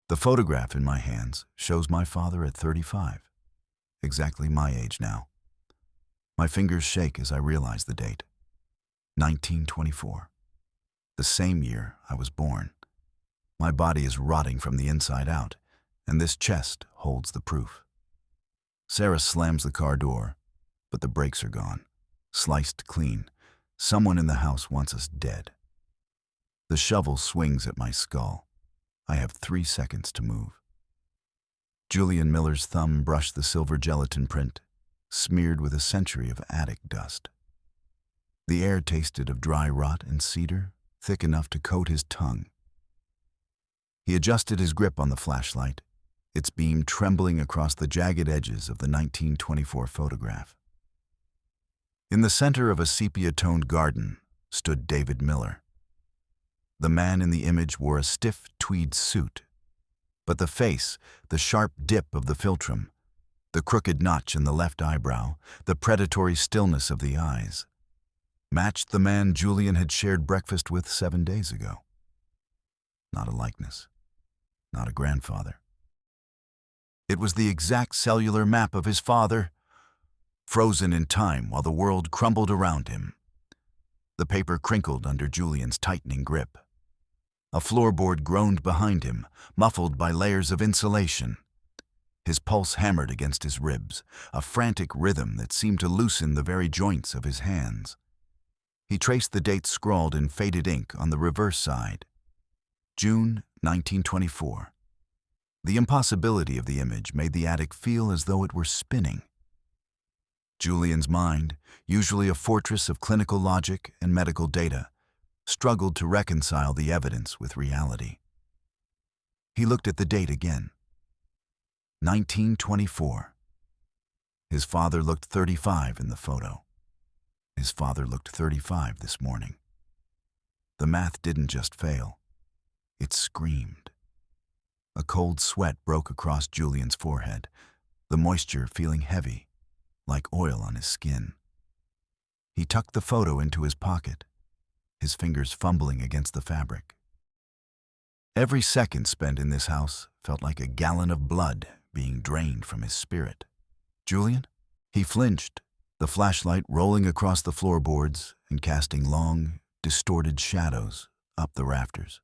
The photograph in my hands shows my father at 35, exactly my age now. My fingers shake as I realize the date. 1924. The same year I was born. My body is rotting from the inside out, and this chest holds the proof. Sarah slams the car door, but the brakes are gone, sliced clean. Someone in the house wants us dead. The shovel swings at my skull. I have 3 seconds to move. Julian Miller's thumb brushed the silver gelatin print, smeared with a century of attic dust. The air tasted of dry rot and cedar, thick enough to coat his tongue. He adjusted his grip on the flashlight, its beam trembling across the jagged edges of the 1924 photograph. In the center of a sepia-toned garden stood David Miller. The man in the image wore a stiff tweed suit, but the face, the sharp dip of the philtrum, the crooked notch in the left eyebrow, the predatory stillness of the eyes, matched the man Julian had shared breakfast with 7 days ago. Not a likeness, not a grandfather. It was the exact cellular map of his father, frozen in time while the world crumbled around him. The paper crinkled under Julian's tightening grip. A floorboard groaned behind him, muffled by layers of insulation. His pulse hammered against his ribs, a frantic rhythm that seemed to loosen the very joints of his hands. He traced the date scrawled in faded ink on the reverse side. June 1924. The impossibility of the image made the attic feel as though it were spinning. Julian's mind, usually a fortress of clinical logic and medical data, struggled to reconcile the evidence with reality. He looked at the date again. 1924. His father looked 35 in the photo. His father looked 35 this morning. The math didn't just fail. It screamed. A cold sweat broke across Julian's forehead, the moisture feeling heavy, like oil on his skin. He tucked the photo into his pocket, his fingers fumbling against the fabric. Every second spent in this house felt like a gallon of blood being drained from his spirit. Julian? He flinched, the flashlight rolling across the floorboards and casting long, distorted shadows up the rafters.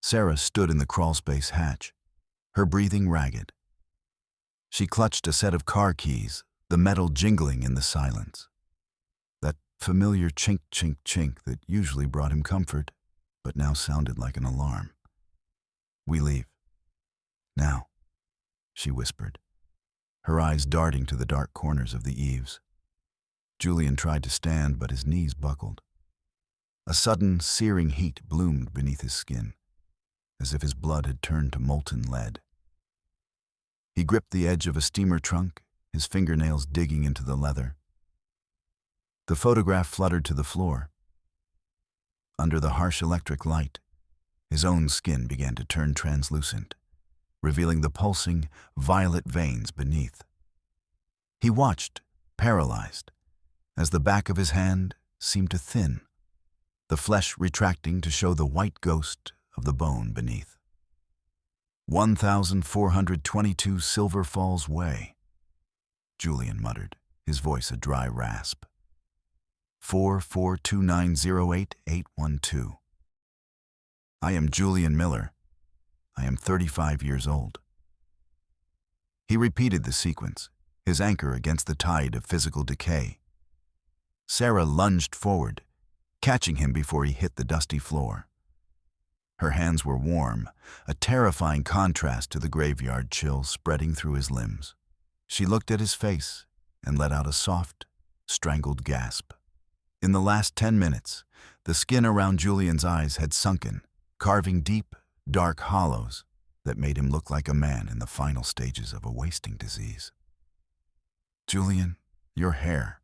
Sarah stood in the crawlspace hatch, her breathing ragged. She clutched a set of car keys, the metal jingling in the silence. That familiar chink, chink, chink that usually brought him comfort, but now sounded like an alarm. "We leave. Now," she whispered, her eyes darting to the dark corners of the eaves. Julian tried to stand, but his knees buckled. A sudden, searing heat bloomed beneath his skin, as if his blood had turned to molten lead. He gripped the edge of a steamer trunk, his fingernails digging into the leather. The photograph fluttered to the floor. Under the harsh electric light, his own skin began to turn translucent, revealing the pulsing, violet veins beneath. He watched, paralyzed, as the back of his hand seemed to thin, the flesh retracting to show the white ghost of the bone beneath. 1422 Silver Falls Way, Julian muttered, his voice a dry rasp. 442908-812. I am Julian Miller. I am 35 years old. He repeated the sequence, his anchor against the tide of physical decay. Sarah lunged forward, catching him before he hit the dusty floor. Her hands were warm, a terrifying contrast to the graveyard chill spreading through his limbs. She looked at his face and let out a soft, strangled gasp. In the last 10 minutes, the skin around Julian's eyes had sunken, carving deep, dark hollows that made him look like a man in the final stages of a wasting disease. "Julian, your hair,"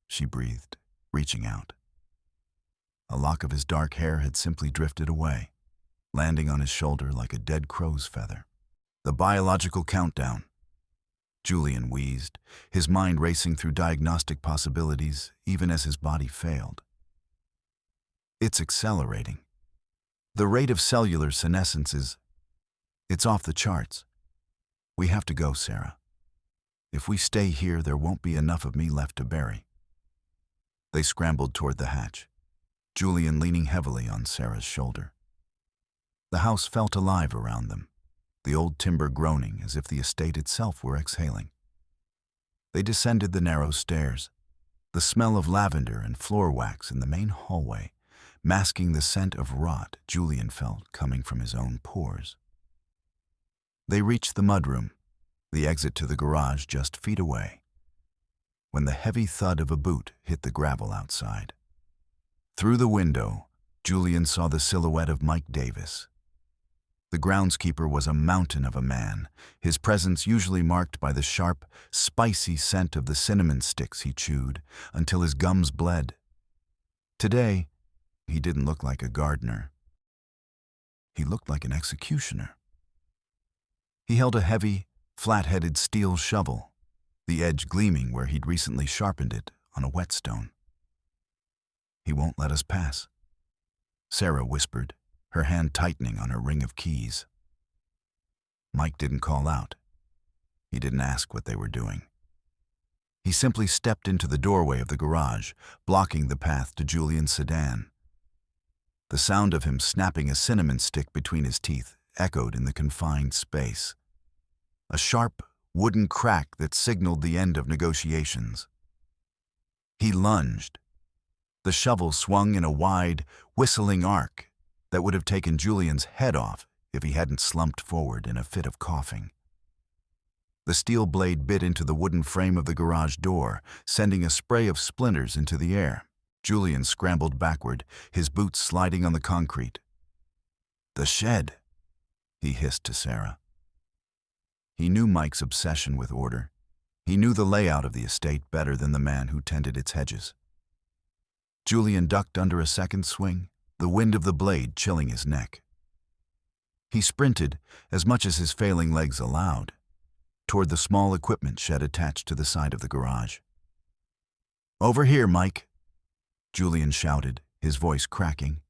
she breathed, reaching out. A lock of his dark hair had simply drifted away, landing on his shoulder like a dead crow's feather. The biological countdown. Julian wheezed, his mind racing through diagnostic possibilities even as his body failed. "It's accelerating. The rate of cellular senescence is..." It's off the charts. We have to go, Sarah. If we stay here, there won't be enough of me left to bury. They scrambled toward the hatch, Julian leaning heavily on Sarah's shoulder. The house felt alive around them, the old timber groaning as if the estate itself were exhaling. They descended the narrow stairs, the smell of lavender and floor wax in the main hallway, masking the scent of rot Julian felt coming from his own pores. They reached the mudroom, the exit to the garage just feet away, when the heavy thud of a boot hit the gravel outside. Through the window, Julian saw the silhouette of Mike Davis. The groundskeeper was a mountain of a man, his presence usually marked by the sharp, spicy scent of the cinnamon sticks he chewed until his gums bled. Today, he didn't look like a gardener. He looked like an executioner. He held a heavy, flat-headed steel shovel, the edge gleaming where he'd recently sharpened it on a whetstone. "He won't let us pass," Sarah whispered, her hand tightening on her ring of keys. Mike didn't call out. He didn't ask what they were doing. He simply stepped into the doorway of the garage, blocking the path to Julian's sedan. The sound of him snapping a cinnamon stick between his teeth echoed in the confined space. A sharp, wooden crack that signaled the end of negotiations. He lunged. The shovel swung in a wide, whistling arc that would have taken Julian's head off if he hadn't slumped forward in a fit of coughing. The steel blade bit into the wooden frame of the garage door, sending a spray of splinters into the air. Julian scrambled backward, his boots sliding on the concrete. "The shed," he hissed to Sarah. He knew Mike's obsession with order. He knew the layout of the estate better than the man who tended its hedges. Julian ducked under a second swing, the wind of the blade chilling his neck. He sprinted, as much as his failing legs allowed, toward the small equipment shed attached to the side of the garage. "Over here, Mike," Julian shouted, his voice cracking.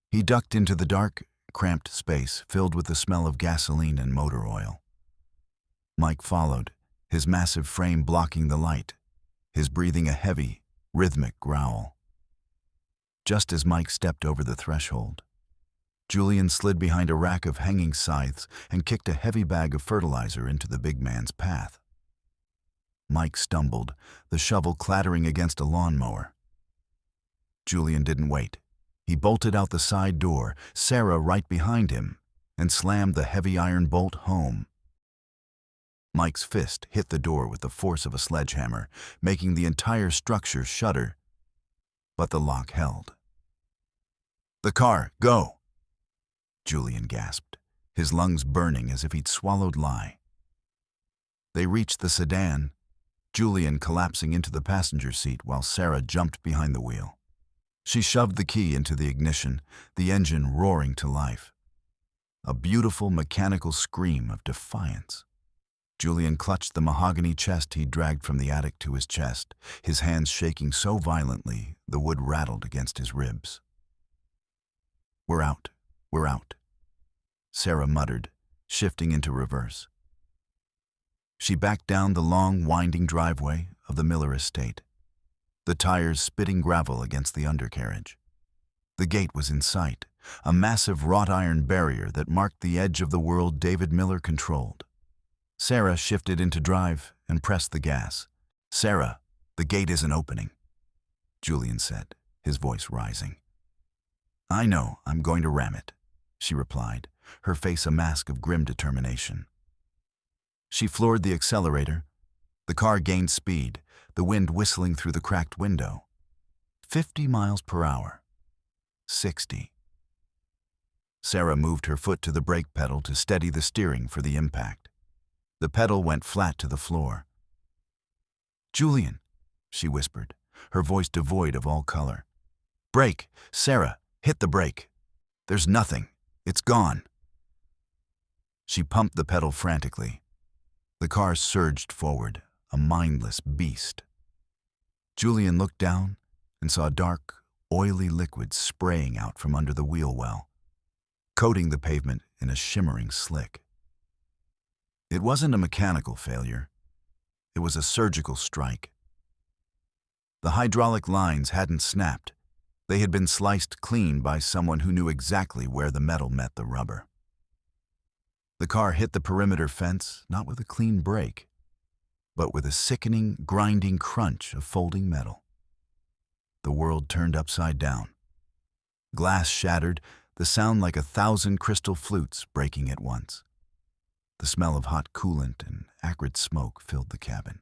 He ducked into the dark, cramped space filled with the smell of gasoline and motor oil. Mike followed, his massive frame blocking the light, his breathing a heavy, rhythmic growl. Just as Mike stepped over the threshold, Julian slid behind a rack of hanging scythes and kicked a heavy bag of fertilizer into the big man's path. Mike stumbled, the shovel clattering against a lawnmower. Julian didn't wait. He bolted out the side door, Sarah right behind him, and slammed the heavy iron bolt home. Mike's fist hit the door with the force of a sledgehammer, making the entire structure shudder. But the lock held. "The car, go!" Julian gasped, his lungs burning as if he'd swallowed lye. They reached the sedan, Julian collapsing into the passenger seat while Sarah jumped behind the wheel. She shoved the key into the ignition, the engine roaring to life. A beautiful mechanical scream of defiance. Julian clutched the mahogany chest he'd dragged from the attic to his chest, his hands shaking so violently the wood rattled against his ribs. We're out," Sarah muttered, shifting into reverse. She backed down the long, winding driveway of the Miller estate, the tires spitting gravel against the undercarriage. The gate was in sight, a massive wrought iron barrier that marked the edge of the world David Miller controlled. Sarah shifted into drive and pressed the gas. "Sarah, the gate isn't opening," Julian said, his voice rising. "I know, I'm going to ram it," she replied, her face a mask of grim determination. She floored the accelerator. The car gained speed, the wind whistling through the cracked window. 50 miles per hour. 60. Sarah moved her foot to the brake pedal to steady the steering for the impact. The pedal went flat to the floor. "Julian," she whispered, her voice devoid of all color. "Brake! Sarah, hit the brake! There's nothing. It's gone." She pumped the pedal frantically. The car surged forward, a mindless beast. Julian looked down and saw dark, oily liquid spraying out from under the wheel well, coating the pavement in a shimmering slick. It wasn't a mechanical failure. It was a surgical strike. The hydraulic lines hadn't snapped. They had been sliced clean by someone who knew exactly where the metal met the rubber. The car hit the perimeter fence, not with a clean break, but with a sickening, grinding crunch of folding metal. The world turned upside down. Glass shattered, the sound like 1,000 crystal flutes breaking at once. The smell of hot coolant and acrid smoke filled the cabin.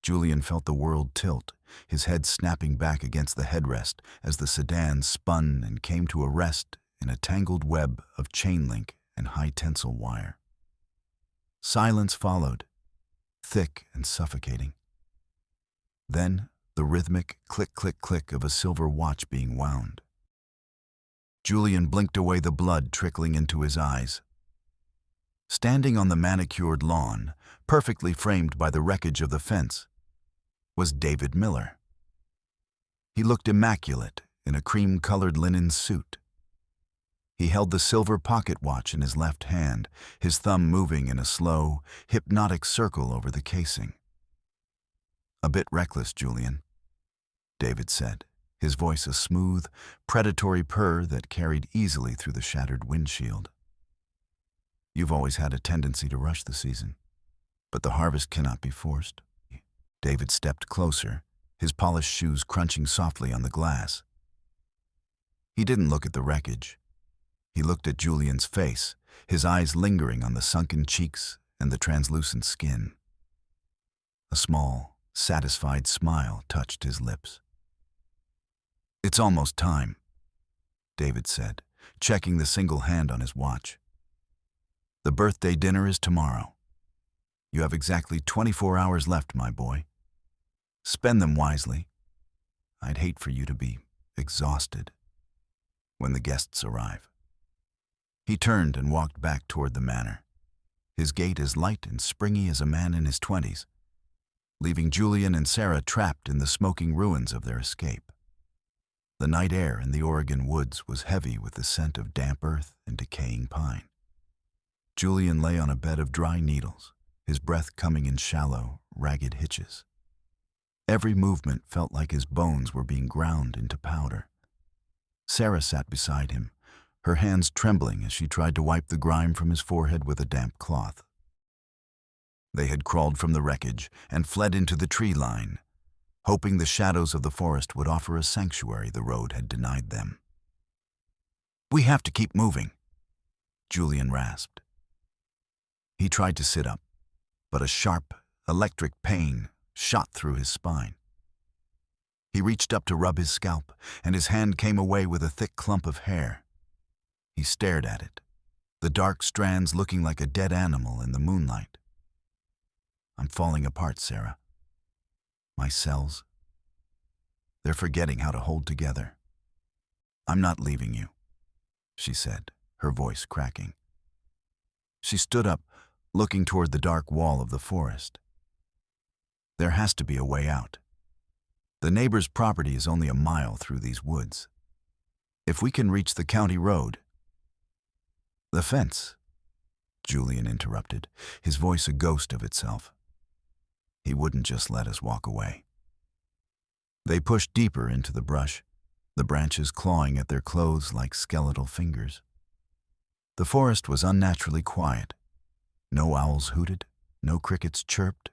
Julian felt the world tilt, his head snapping back against the headrest as the sedan spun and came to a rest in a tangled web of chain link and high-tensile wire. Silence followed, thick and suffocating. Then the rhythmic click-click-click of a silver watch being wound. Julian blinked away the blood trickling into his eyes. Standing on the manicured lawn, perfectly framed by the wreckage of the fence, was David Miller. He looked immaculate in a cream-colored linen suit. He held the silver pocket watch in his left hand, his thumb moving in a slow, hypnotic circle over the casing. "A bit reckless, Julian," David said, his voice a smooth, predatory purr that carried easily through the shattered windshield. "You've always had a tendency to rush the season, but the harvest cannot be forced." David stepped closer, his polished shoes crunching softly on the glass. He didn't look at the wreckage. He looked at Julian's face, his eyes lingering on the sunken cheeks and the translucent skin. A small, satisfied smile touched his lips. "It's almost time," David said, checking the single hand on his watch. "The birthday dinner is tomorrow. You have exactly 24 hours left, my boy. Spend them wisely. I'd hate for you to be exhausted when the guests arrive." He turned and walked back toward the manor, his gait as light and springy as a man in his 20s, leaving Julian and Sarah trapped in the smoking ruins of their escape. The night air in the Oregon woods was heavy with the scent of damp earth and decaying pine. Julian lay on a bed of dry needles, his breath coming in shallow, ragged hitches. Every movement felt like his bones were being ground into powder. Sarah sat beside him, her hands trembling as she tried to wipe the grime from his forehead with a damp cloth. They had crawled from the wreckage and fled into the tree line, hoping the shadows of the forest would offer a sanctuary the road had denied them. "We have to keep moving," Julian rasped. He tried to sit up, but a sharp, electric pain shot through his spine. He reached up to rub his scalp, and his hand came away with a thick clump of hair. He stared at it, the dark strands looking like a dead animal in the moonlight. "I'm falling apart, Sarah. My cells, they're forgetting how to hold together. I'm not leaving you," she said, her voice cracking. She stood up, looking toward the dark wall of the forest. "There has to be a way out. The neighbor's property is only a mile through these woods. If we can reach the county road—" "The fence," Julian interrupted, his voice a ghost of itself. "He wouldn't just let us walk away." They pushed deeper into the brush, the branches clawing at their clothes like skeletal fingers. The forest was unnaturally quiet. No owls hooted, no crickets chirped.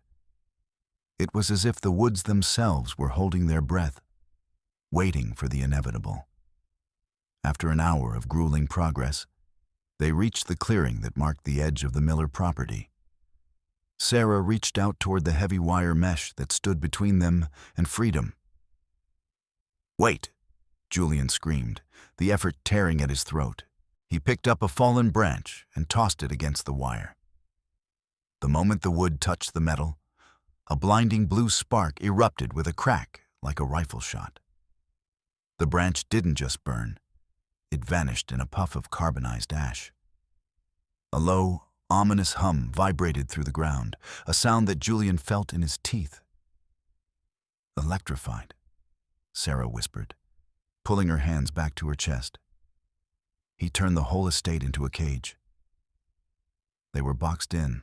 It was as if the woods themselves were holding their breath, waiting for the inevitable. After an hour of grueling progress, they reached the clearing that marked the edge of the Miller property. Sarah reached out toward the heavy wire mesh that stood between them and freedom. "Wait!" Julian screamed, the effort tearing at his throat. He picked up a fallen branch and tossed it against the wire. The moment the wood touched the metal, a blinding blue spark erupted with a crack like a rifle shot. The branch didn't just burn, it vanished in a puff of carbonized ash. A low, ominous hum vibrated through the ground, a sound that Julian felt in his teeth. "Electrified," Sarah whispered, pulling her hands back to her chest. He turned the whole estate into a cage. They were boxed in,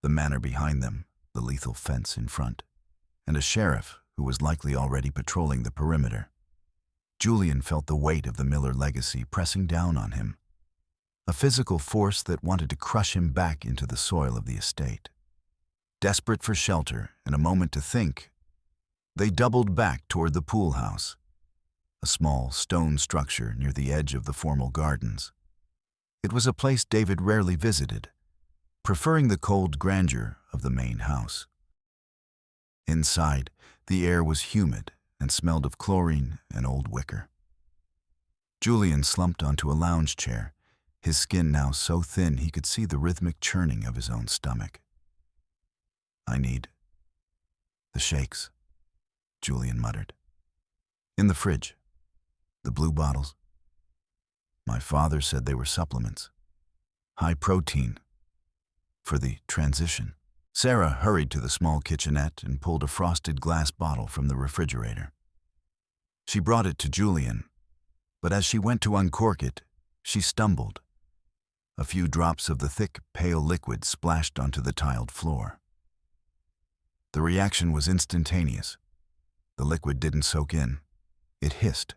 the manor behind them, the lethal fence in front, and a sheriff who was likely already patrolling the perimeter. Julian felt the weight of the Miller legacy pressing down on him, a physical force that wanted to crush him back into the soil of the estate. Desperate for shelter and a moment to think, they doubled back toward the pool house, a small stone structure near the edge of the formal gardens. It was a place David rarely visited, preferring the cold grandeur of the main house. Inside, the air was humid and smelled of chlorine and old wicker. Julian slumped onto a lounge chair, his skin now so thin he could see the rhythmic churning of his own stomach. "I need the shakes," Julian muttered. "In the fridge. The blue bottles. My father said they were supplements. High protein. For the transition." Sarah hurried to the small kitchenette and pulled a frosted glass bottle from the refrigerator. She brought it to Julian, but as she went to uncork it, she stumbled. A few drops of the thick, pale liquid splashed onto the tiled floor. The reaction was instantaneous. The liquid didn't soak in. It hissed.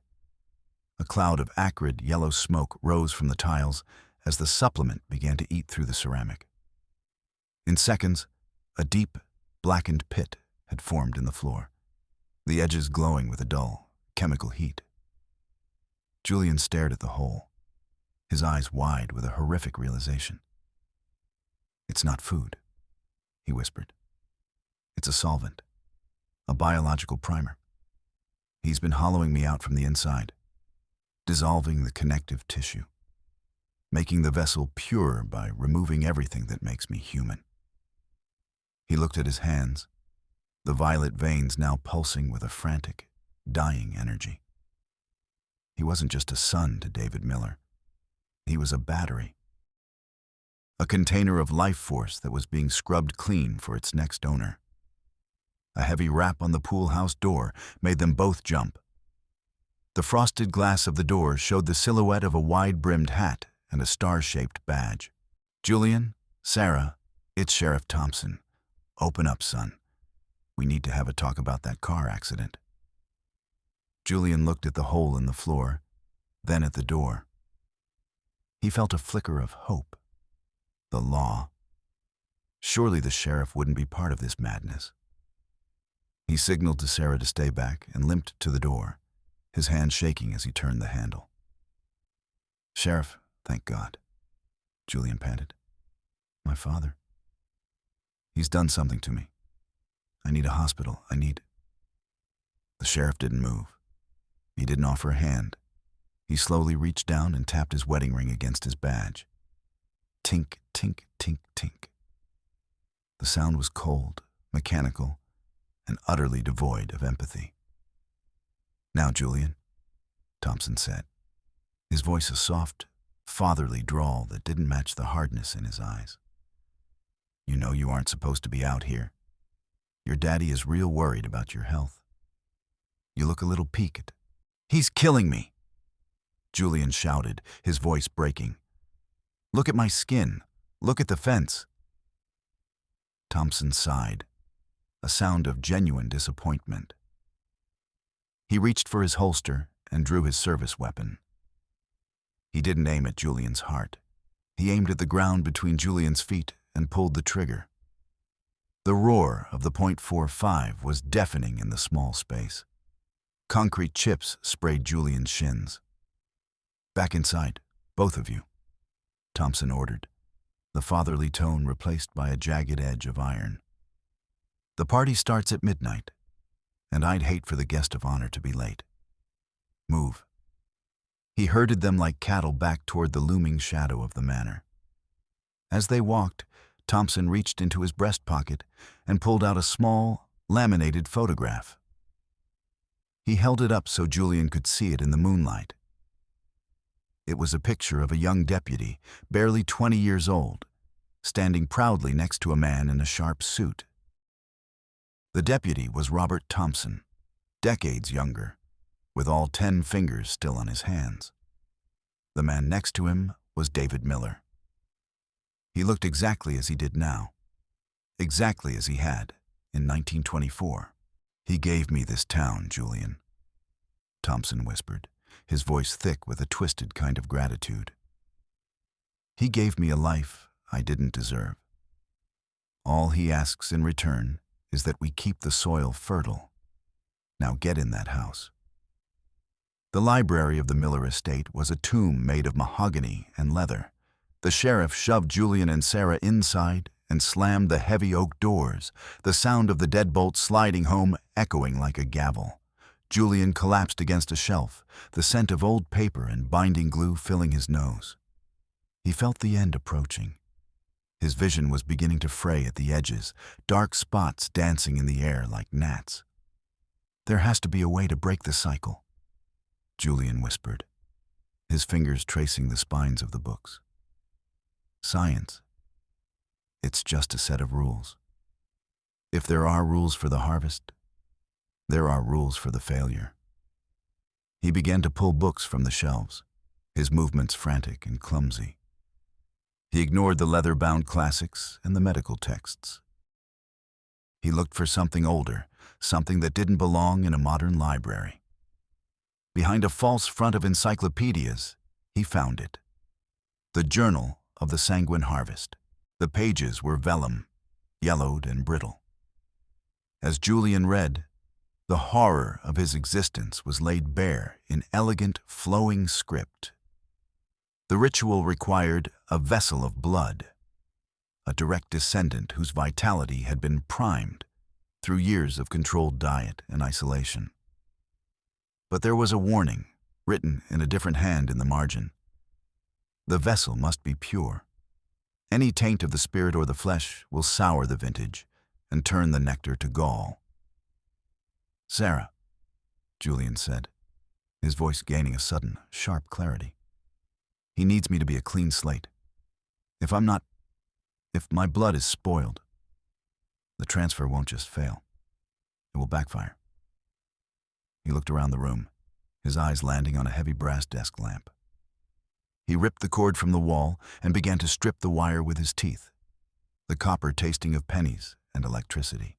A cloud of acrid yellow smoke rose from the tiles as the supplement began to eat through the ceramic. In seconds, a deep, blackened pit had formed in the floor, the edges glowing with a dull, chemical heat. Julian stared at the hole, his eyes wide with a horrific realization. "It's not food," he whispered. "It's a solvent, a biological primer. He's been hollowing me out from the inside, dissolving the connective tissue, making the vessel pure by removing everything that makes me human." He looked at his hands, the violet veins now pulsing with a frantic, dying energy. He wasn't just a son to David Miller. He was a battery, a container of life force that was being scrubbed clean for its next owner. A heavy rap on the pool house door made them both jump. The frosted glass of the door showed the silhouette of a wide-brimmed hat and a star-shaped badge. "Julian, Sarah, it's Sheriff Thompson. Open up, son. We need to have a talk about that car accident." Julian looked at the hole in the floor, then at the door. He felt a flicker of hope. The law. Surely the sheriff wouldn't be part of this madness. He signaled to Sarah to stay back and limped to the door, his hand shaking as he turned the handle. "Sheriff, thank God," Julian panted. "My father. He's done something to me. I need a hospital. The sheriff didn't move. He didn't offer a hand. He slowly reached down and tapped his wedding ring against his badge. Tink, tink, tink, tink. The sound was cold, mechanical, and utterly devoid of empathy. "Now, Julian," Thompson said, his voice a soft, fatherly drawl that didn't match the hardness in his eyes. "You know you aren't supposed to be out here. Your daddy is real worried about your health. You look a little peaked." "He's killing me," Julian shouted, his voice breaking. "Look at my skin. Look at the fence." Thompson sighed, a sound of genuine disappointment. He reached for his holster and drew his service weapon. He didn't aim at Julian's heart. He aimed at the ground between Julian's feet and pulled the trigger. The roar of the .45 was deafening in the small space. Concrete chips sprayed Julian's shins. "Back inside, both of you," Thompson ordered, the fatherly tone replaced by a jagged edge of iron. "The party starts at midnight, and I'd hate for the guest of honor to be late. Move." He herded them like cattle back toward the looming shadow of the manor. As they walked, Thompson reached into his breast pocket and pulled out a small, laminated photograph. He held it up so Julian could see it in the moonlight. It was a picture of a young deputy, barely 20 years old, standing proudly next to a man in a sharp suit. The deputy was Robert Thompson, decades younger, with all 10 fingers still on his hands. The man next to him was David Miller. He looked exactly as he did now, exactly as he had in 1924. "He gave me this town, Julian," Thompson whispered, his voice thick with a twisted kind of gratitude. "He gave me a life I didn't deserve. All he asks in return is that we keep the soil fertile. Now get in that house." The library of the Miller estate was a tomb made of mahogany and leather. The sheriff shoved Julian and Sarah inside and slammed the heavy oak doors, the sound of the deadbolt sliding home echoing like a gavel. Julian collapsed against a shelf, the scent of old paper and binding glue filling his nose. He felt the end approaching. His vision was beginning to fray at the edges, dark spots dancing in the air like gnats. "There has to be a way to break the cycle," Julian whispered, his fingers tracing the spines of the books. "Science. It's just a set of rules. If there are rules for the harvest, there are rules for the failure." He began to pull books from the shelves, his movements frantic and clumsy. He ignored the leather-bound classics and the medical texts. He looked for something older, something that didn't belong in a modern library. Behind a false front of encyclopedias, he found it. The Journal of the Sanguine Harvest. The pages were vellum, yellowed and brittle. As Julian read, the horror of his existence was laid bare in elegant, flowing script. The ritual required a vessel of blood, a direct descendant whose vitality had been primed through years of controlled diet and isolation. But there was a warning, written in a different hand in the margin. The vessel must be pure. Any taint of the spirit or the flesh will sour the vintage and turn the nectar to gall. "Sarah," Julian said, his voice gaining a sudden, sharp clarity. "He needs me to be a clean slate. If my blood is spoiled, the transfer won't just fail. It will backfire." He looked around the room, his eyes landing on a heavy brass desk lamp. He ripped the cord from the wall and began to strip the wire with his teeth, the copper tasting of pennies and electricity.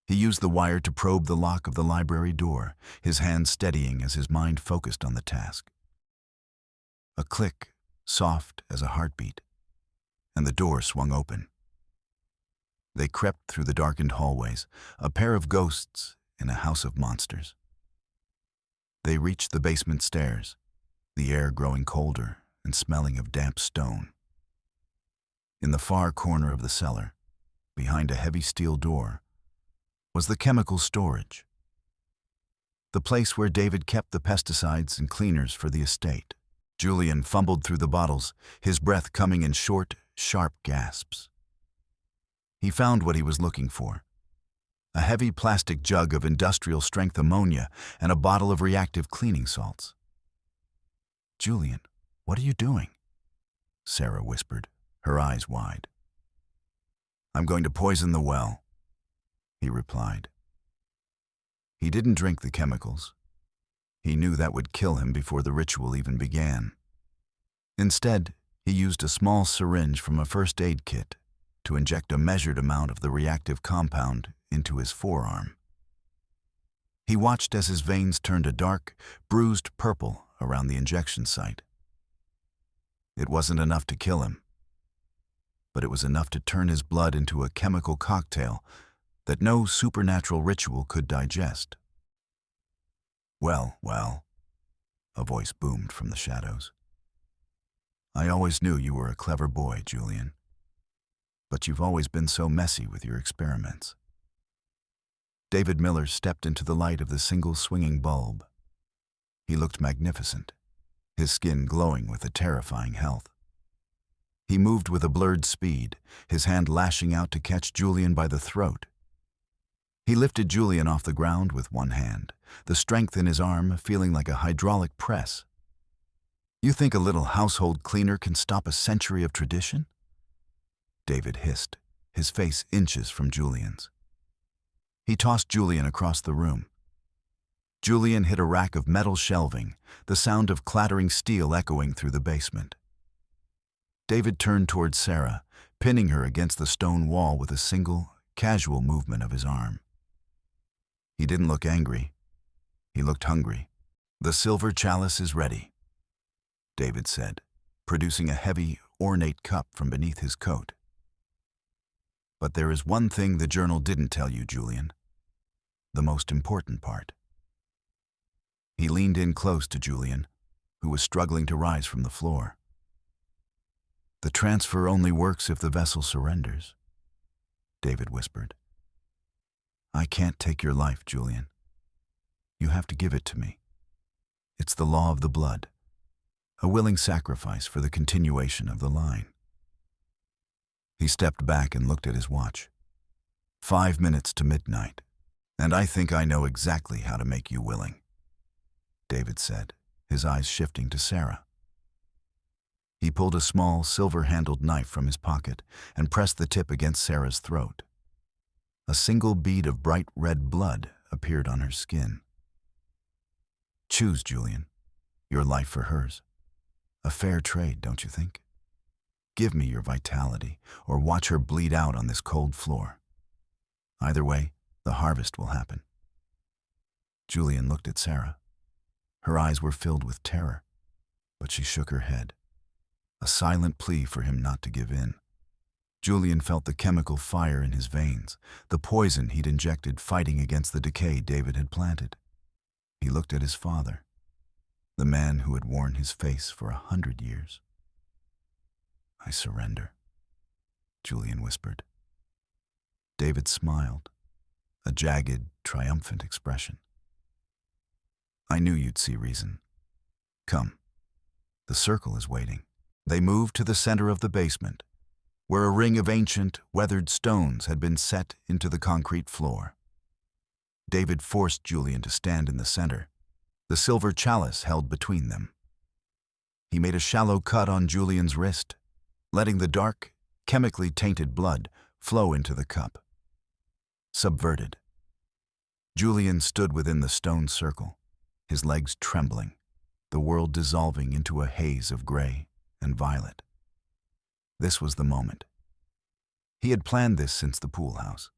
He used the wire to probe the lock of the library door, his hand steadying as his mind focused on the task. A click, soft as a heartbeat, and the door swung open. They crept through the darkened hallways, a pair of ghosts in a house of monsters. They reached the basement stairs, the air growing colder and smelling of damp stone. In the far corner of the cellar, behind a heavy steel door, was the chemical storage, the place where David kept the pesticides and cleaners for the estate. Julian fumbled through the bottles, his breath coming in short, sharp gasps. He found what he was looking for: a heavy plastic jug of industrial-strength ammonia and a bottle of reactive cleaning salts. "Julian, what are you doing?" Sarah whispered, her eyes wide. "I'm going to poison the well," he replied. He didn't drink the chemicals. He knew that would kill him before the ritual even began. Instead, he used a small syringe from a first aid kit to inject a measured amount of the reactive compound into his forearm. He watched as his veins turned a dark, bruised purple around the injection site. It wasn't enough to kill him, but it was enough to turn his blood into a chemical cocktail that no supernatural ritual could digest. Well, a voice boomed from the shadows. "I always knew you were a clever boy, Julian. But you've always been so messy with your experiments." David Miller stepped into the light of the single swinging bulb. He looked magnificent, his skin glowing with a terrifying health. He moved with a blurred speed, his hand lashing out to catch Julian by the throat. He lifted Julian off the ground with one hand, the strength in his arm feeling like a hydraulic press. "You think a little household cleaner can stop a century of tradition?" David hissed, his face inches from Julian's. He tossed Julian across the room. Julian hit a rack of metal shelving, the sound of clattering steel echoing through the basement. David turned towards Sarah, pinning her against the stone wall with a single, casual movement of his arm. He didn't look angry. He looked hungry. "The silver chalice is ready," David said, producing a heavy, ornate cup from beneath his coat. "But there is one thing the journal didn't tell you, Julian. The most important part." He leaned in close to Julian, who was struggling to rise from the floor. "The transfer only works if the vessel surrenders," David whispered. "I can't take your life, Julian. You have to give it to me. It's the law of the blood, a willing sacrifice for the continuation of the line." He stepped back and looked at his watch. 5 minutes to midnight, and I think I know exactly how to make you willing," David said, his eyes shifting to Sarah. He pulled a small, silver-handled knife from his pocket and pressed the tip against Sarah's throat. A single bead of bright red blood appeared on her skin. "Choose, Julian. Your life for hers. A fair trade, don't you think? Give me your vitality, or watch her bleed out on this cold floor. Either way, the harvest will happen." Julian looked at Sarah. Her eyes were filled with terror, but she shook her head, a silent plea for him not to give in. Julian felt the chemical fire in his veins, the poison he'd injected fighting against the decay David had planted. He looked at his father, the man who had worn his face for 100 years. "I surrender," Julian whispered. David smiled, a jagged, triumphant expression. "I knew you'd see reason. Come, the circle is waiting." They moved to the center of the basement, where a ring of ancient, weathered stones had been set into the concrete floor. David forced Julian to stand in the center, the silver chalice held between them. He made a shallow cut on Julian's wrist, letting the dark, chemically tainted blood flow into the cup. Subverted, Julian stood within the stone circle, his legs trembling, the world dissolving into a haze of gray and violet. This was the moment. He had planned this since the pool house.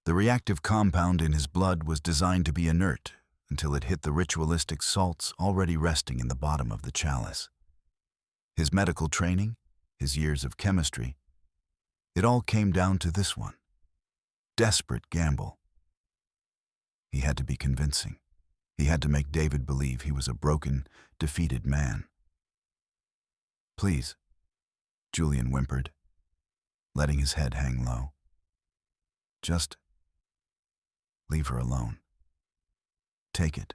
The reactive compound in his blood was designed to be inert until it hit the ritualistic salts already resting in the bottom of the chalice. His medical training, his years of chemistry, it all came down to this one. Desperate gamble. He had to be convincing. He had to make David believe he was a broken, defeated man. "Please," Julian whimpered, letting his head hang low. "Just leave her alone. Take it.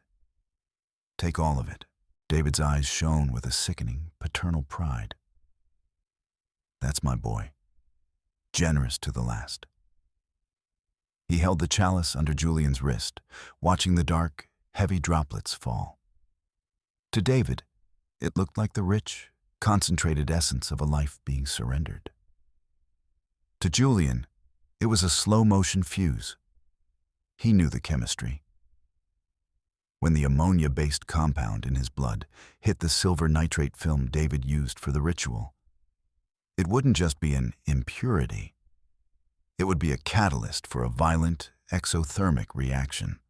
Take all of it." David's eyes shone with a sickening, paternal pride. "That's my boy. Generous to the last." He held the chalice under Julian's wrist, watching the dark, heavy droplets fall. To David, it looked like the rich, concentrated essence of a life being surrendered. To Julian, it was a slow-motion fuse. He knew the chemistry. When the ammonia-based compound in his blood hit the silver nitrate film David used for the ritual, it wouldn't just be an impurity. It would be a catalyst for a violent, exothermic reaction.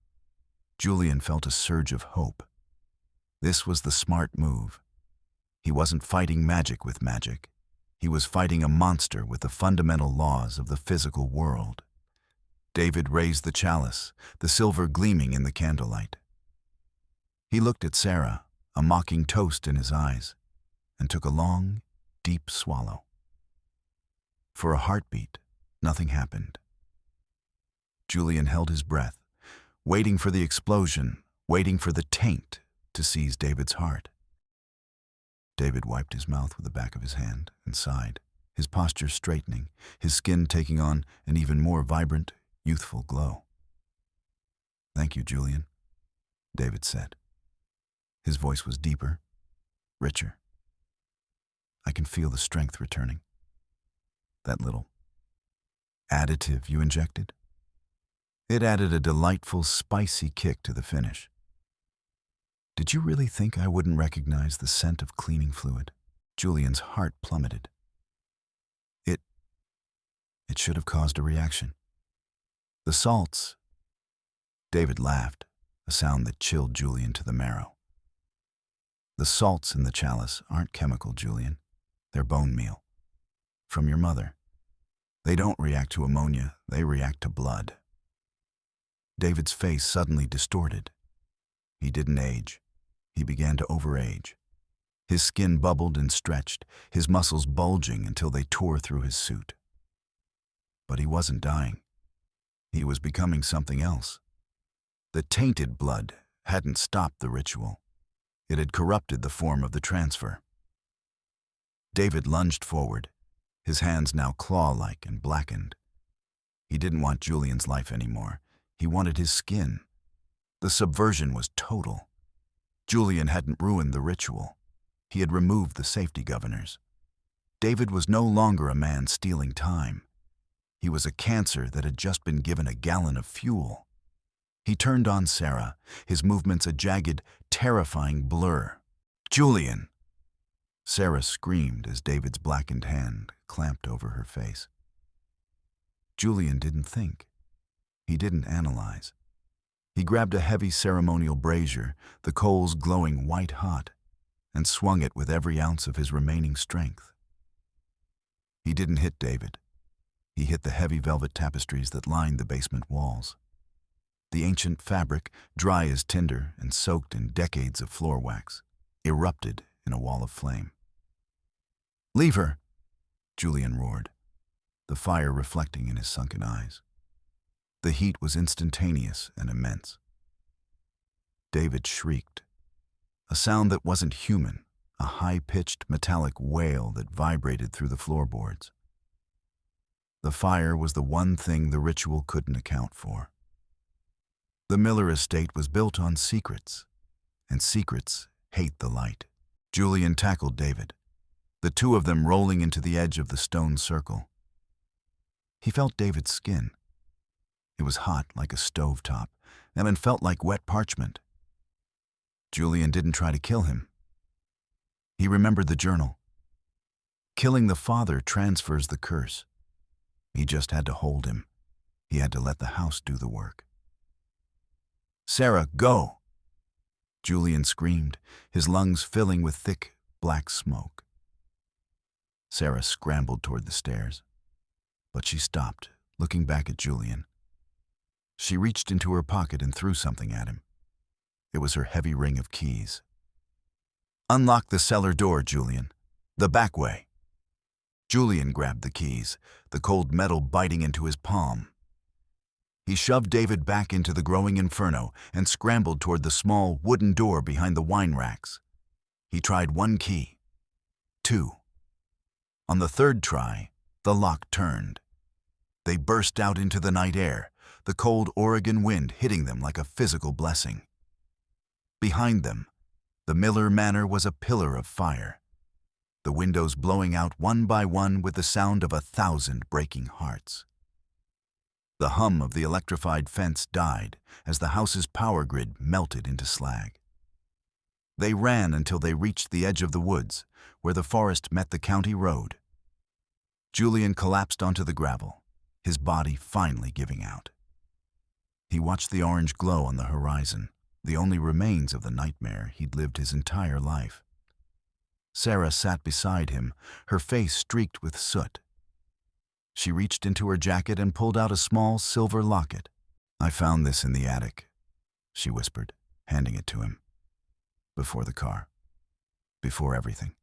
Julian felt a surge of hope. This was the smart move. He wasn't fighting magic with magic. He was fighting a monster with the fundamental laws of the physical world. David raised the chalice, the silver gleaming in the candlelight. He looked at Sarah, a mocking toast in his eyes, and took a long, deep swallow. For a heartbeat, nothing happened. Julian held his breath, waiting for the explosion, waiting for the taint to seize David's heart. David wiped his mouth with the back of his hand and sighed, his posture straightening, his skin taking on an even more vibrant, youthful glow. "Thank you, Julian," David said. His voice was deeper, richer. "I can feel the strength returning. That little additive you injected? It added a delightful, spicy kick to the finish." Did you really think I wouldn't recognize the scent of cleaning fluid? Julian's heart plummeted. It, it should have caused a reaction. The salts. David laughed, a sound that chilled Julian to the marrow. The salts in the chalice aren't chemical, Julian. They're bone meal. From your mother. They don't react to ammonia, they react to blood. David's face suddenly distorted. He didn't age. He began to overage. His skin bubbled and stretched, his muscles bulging until they tore through his suit. But he wasn't dying. He was becoming something else. The tainted blood hadn't stopped the ritual. It had corrupted the form of the transfer. David lunged forward, his hands now claw-like and blackened. He didn't want Julian's life anymore. He wanted his skin. The subversion was total. Julian hadn't ruined the ritual. He had removed the safety governors. David was no longer a man stealing time. He was a cancer that had just been given a gallon of fuel. He turned on Sarah, his movements a jagged, terrifying blur. "Julian!" Sarah screamed as David's blackened hand clamped over her face. Julian didn't think. He didn't analyze. He grabbed a heavy ceremonial brazier, the coals glowing white-hot, and swung it with every ounce of his remaining strength. He didn't hit David. He hit the heavy velvet tapestries that lined the basement walls. The ancient fabric, dry as tinder and soaked in decades of floor wax, erupted in a wall of flame. "Leave her!" Julian roared, the fire reflecting in his sunken eyes. The heat was instantaneous and immense. David shrieked, a sound that wasn't human, a high-pitched metallic wail that vibrated through the floorboards. The fire was the one thing the ritual couldn't account for. The Miller estate was built on secrets, and secrets hate the light. Julian tackled David, the two of them rolling into the edge of the stone circle. He felt David's skin. It was hot like a stovetop, and it felt like wet parchment. Julian didn't try to kill him. He remembered the journal. Killing the father transfers the curse. He just had to hold him. He had to let the house do the work. "Sarah, go!" Julian screamed, his lungs filling with thick, black smoke. Sarah scrambled toward the stairs, but she stopped, looking back at Julian. She reached into her pocket and threw something at him. It was her heavy ring of keys. "Unlock the cellar door, Julian. The back way." Julian grabbed the keys, the cold metal biting into his palm. He shoved David back into the growing inferno and scrambled toward the small wooden door behind the wine racks. He tried one key, two. On the third try, the lock turned. They burst out into the night air, the cold Oregon wind hitting them like a physical blessing. Behind them, the Miller Manor was a pillar of fire, the windows blowing out one by one with the sound of 1,000 breaking hearts. The hum of the electrified fence died as the house's power grid melted into slag. They ran until they reached the edge of the woods, where the forest met the county road. Julian collapsed onto the gravel, his body finally giving out. He watched the orange glow on the horizon, the only remains of the nightmare he'd lived his entire life. Sarah sat beside him, her face streaked with soot. She reached into her jacket and pulled out a small silver locket. "I found this in the attic," she whispered, handing it to him. "Before the car. Before everything."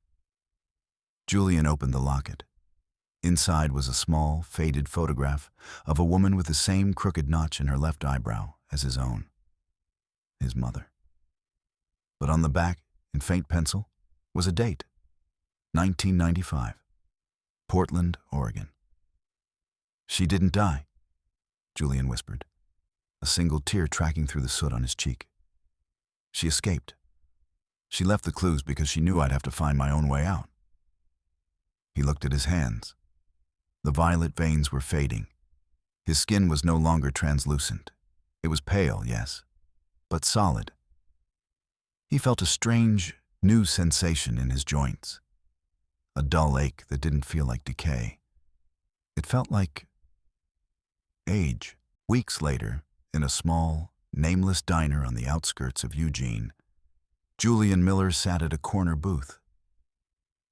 Julian opened the locket. Inside was a small, faded photograph of a woman with the same crooked notch in her left eyebrow as his own. His mother. But on the back, in faint pencil, was a date. 1995. Portland, Oregon. "She didn't die," Julian whispered, a single tear tracking through the soot on his cheek. "She escaped. She left the clues because she knew I'd have to find my own way out." He looked at his hands. The violet veins were fading. His skin was no longer translucent. It was pale, yes, but solid. He felt a strange, new sensation in his joints, a dull ache that didn't feel like decay. It felt like age. Weeks later, in a small, nameless diner on the outskirts of Eugene, Julian Miller sat at a corner booth.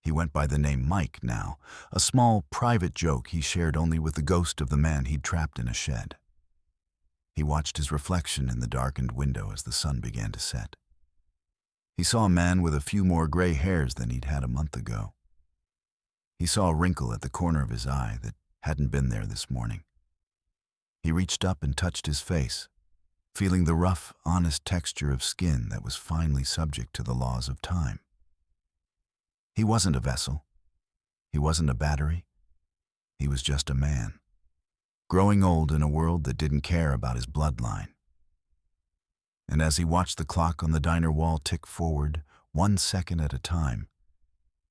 He went by the name Mike now, a small, private joke he shared only with the ghost of the man he'd trapped in a shed. He watched his reflection in the darkened window as the sun began to set. He saw a man with a few more gray hairs than he'd had a month ago. He saw a wrinkle at the corner of his eye that hadn't been there this morning. He reached up and touched his face, feeling the rough, honest texture of skin that was finally subject to the laws of time. He wasn't a vessel. He wasn't a battery. He was just a man, growing old in a world that didn't care about his bloodline. And as he watched the clock on the diner wall tick forward, 1 second at a time,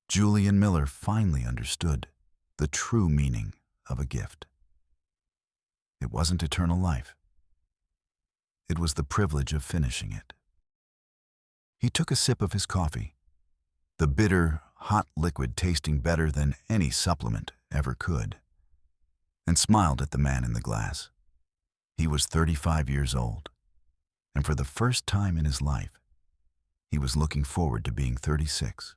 Julian Miller finally understood the true meaning of a gift. It wasn't eternal life. It was the privilege of finishing it. He took a sip of his coffee, the bitter, hot liquid tasting better than any supplement ever could, and smiled at the man in the glass. He was 35 years old, and for the first time in his life, he was looking forward to being 36.